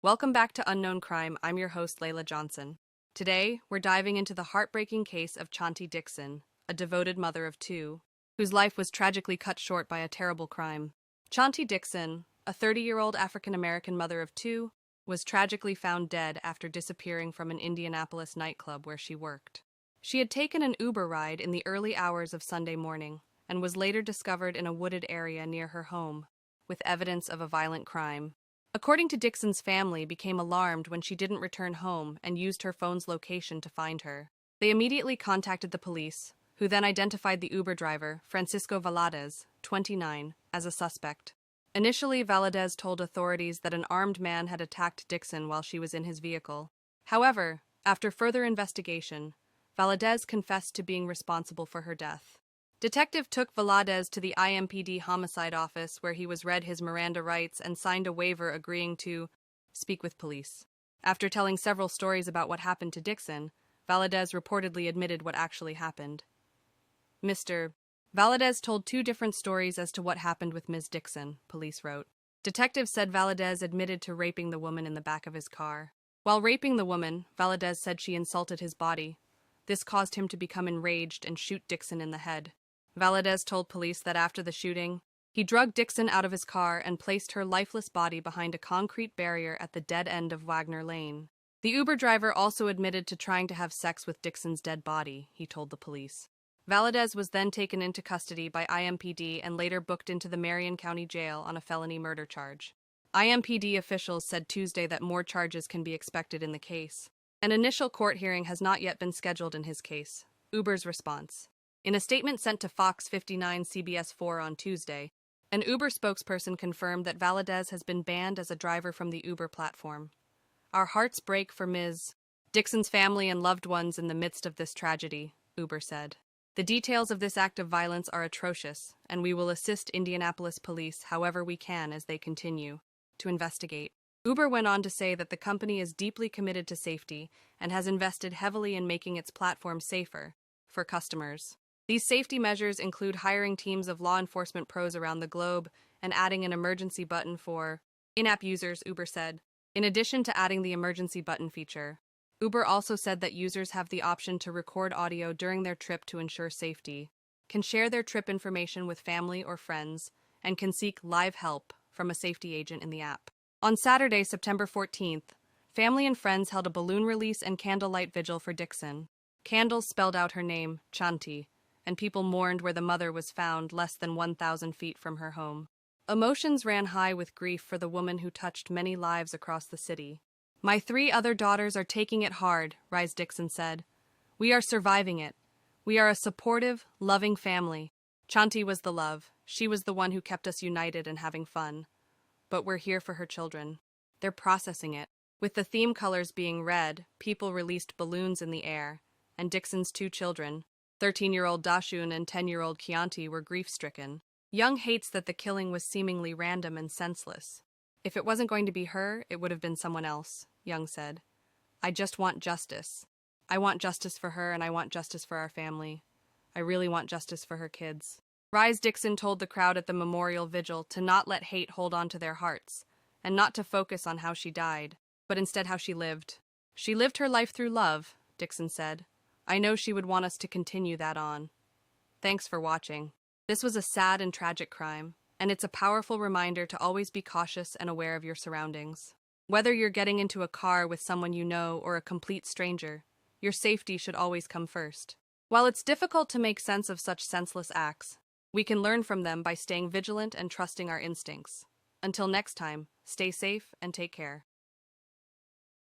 Welcome back to Unknown Crime. I'm your host, Layla Johnson. Today, we're diving into the heartbreaking case of Chanti Dixon, a devoted mother of two, whose life was tragically cut short by a terrible crime. Chanti Dixon, a 30-year-old African-American mother of two, was tragically found dead after disappearing from an Indianapolis nightclub where she worked. She had taken an Uber ride in the early hours of Sunday morning and was later discovered in a wooded area near her home, with evidence of a violent crime. According to Dixon's family, became alarmed when she didn't return home and used her phone's location to find her. They immediately contacted the police, who then identified the Uber driver, Francisco Valadez, 29, as a suspect. Initially, Valadez told authorities that an armed man had attacked Dixon while she was in his vehicle. However, after further investigation, Valadez confessed to being responsible for her death. Detective took Valadez to the IMPD homicide office where he was read his Miranda rights and signed a waiver agreeing to speak with police. After telling several stories about what happened to Dixon, Valadez reportedly admitted what actually happened. Mr. Valadez told two different stories as to what happened with Ms. Dixon, police wrote. Detectives said Valadez admitted to raping the woman in the back of his car. While raping the woman, Valadez said she insulted his body. This caused him to become enraged and shoot Dixon in the head. Valadez told police that after the shooting, he drugged Dixon out of his car and placed her lifeless body behind a concrete barrier at the dead end of Wagner Lane. The Uber driver also admitted to trying to have sex with Dixon's dead body, he told the police. Valadez was then taken into custody by IMPD and later booked into the Marion County Jail on a felony murder charge. IMPD officials said Tuesday that more charges can be expected in the case. An initial court hearing has not yet been scheduled in his case. Uber's response. In a statement sent to Fox 59 CBS 4 on Tuesday, an Uber spokesperson confirmed that Valadez has been banned as a driver from the Uber platform. Our hearts break for Ms. Dixon's family and loved ones in the midst of this tragedy, Uber said. The details of this act of violence are atrocious, and we will assist Indianapolis police however we can as they continue to investigate. Uber went on to say that the company is deeply committed to safety and has invested heavily in making its platform safer for customers. These safety measures include hiring teams of law enforcement pros around the globe and adding an emergency button for in-app users, Uber said. In addition to adding the emergency button feature, Uber also said that users have the option to record audio during their trip to ensure safety, can share their trip information with family or friends, and can seek live help from a safety agent in the app. On Saturday, September 14th, family and friends held a balloon release and candlelight vigil for Dixon. Candles spelled out her name, Chanti, and people mourned where the mother was found less than 1,000 feet from her home. Emotions ran high with grief for the woman who touched many lives across the city. My 3 other daughters are taking it hard, Rise Dixon said. We are surviving it. We are a supportive, loving family. Chanti was the love. She was the one who kept us united and having fun. But we're here for her children. They're processing it. With the theme colors being red, people released balloons in the air, and Dixon's 2 children, 13-year-old Dashun and 10-year-old Chianti, were grief-stricken. Young hates that the killing was seemingly random and senseless. If it wasn't going to be her, it would have been someone else, Young said. I just want justice. I want justice for her and I want justice for our family. I really want justice for her kids. Rise Dixon told the crowd at the memorial vigil to not let hate hold on to their hearts, and not to focus on how she died, but instead how she lived. She lived her life through love, Dixon said. I know she would want us to continue that on. Thanks for watching. This was a sad and tragic crime, and it's a powerful reminder to always be cautious and aware of your surroundings. Whether you're getting into a car with someone you know or a complete stranger, your safety should always come first. While it's difficult to make sense of such senseless acts, we can learn from them by staying vigilant and trusting our instincts. Until next time, stay safe and take care.